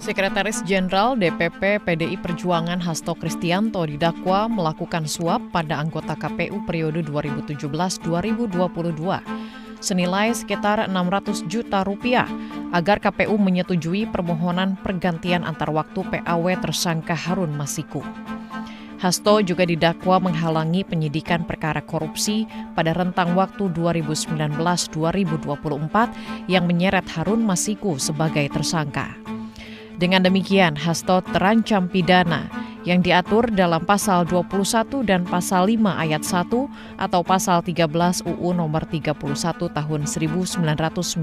Sekretaris Jenderal DPP PDI Perjuangan Hasto Kristianto didakwa melakukan suap pada anggota KPU periode 2017-2022 senilai sekitar 600 juta rupiah agar KPU menyetujui permohonan pergantian antar waktu PAW tersangka Harun Masiku. Hasto juga didakwa menghalangi penyidikan perkara korupsi pada rentang waktu 2019-2024 yang menyeret Harun Masiku sebagai tersangka. Dengan demikian, Hasto terancam pidana yang diatur dalam pasal 21 dan pasal 5 ayat 1 atau pasal 13 UU nomor 31 tahun 1999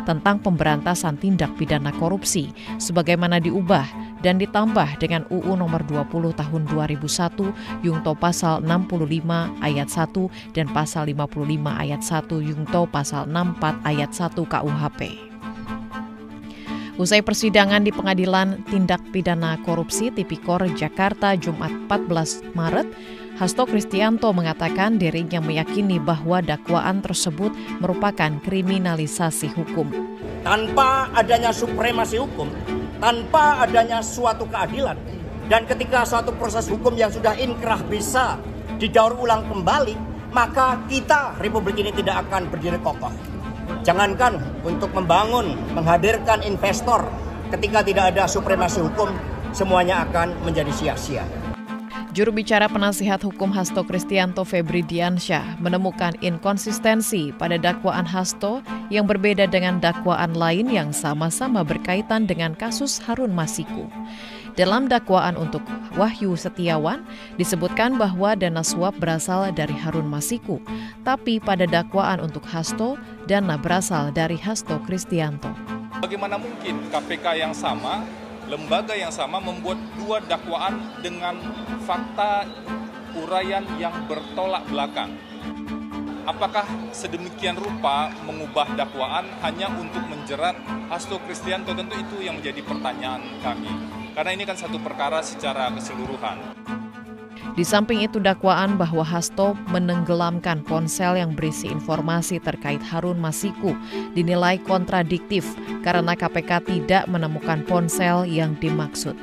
tentang pemberantasan tindak pidana korupsi sebagaimana diubah dan ditambah dengan UU nomor 20 tahun 2001 Yungto pasal 65 ayat 1 dan pasal 55 ayat 1 Yungto pasal 64 ayat 1 KUHP. Usai persidangan di Pengadilan Tindak Pidana Korupsi Tipikor Jakarta Jumat 14 Maret, Hasto Kristianto mengatakan dirinya meyakini bahwa dakwaan tersebut merupakan kriminalisasi hukum. Tanpa adanya supremasi hukum, tanpa adanya suatu keadilan, dan ketika suatu proses hukum yang sudah inkrah bisa didaur ulang kembali, maka kita, Republik ini tidak akan berdiri kokoh. Jangankan untuk membangun, menghadirkan investor, ketika tidak ada supremasi hukum, semuanya akan menjadi sia-sia. Juru bicara penasihat hukum Hasto Kristianto Febri Diansyah menemukan inkonsistensi pada dakwaan Hasto yang berbeda dengan dakwaan lain yang sama-sama berkaitan dengan kasus Harun Masiku. Dalam dakwaan untuk Wahyu Setiawan disebutkan bahwa dana suap berasal dari Harun Masiku, tapi pada dakwaan untuk Hasto, dana berasal dari Hasto Kristianto. Bagaimana mungkin KPK yang sama, lembaga yang sama membuat dua dakwaan dengan fakta uraian yang bertolak belakang? Apakah sedemikian rupa mengubah dakwaan hanya untuk menjerat Hasto Kristianto? Tentu itu yang menjadi pertanyaan kami. Karena ini kan satu perkara secara keseluruhan. Di samping itu dakwaan bahwa Hasto menenggelamkan ponsel yang berisi informasi terkait Harun Masiku dinilai kontradiktif karena KPK tidak menemukan ponsel yang dimaksud.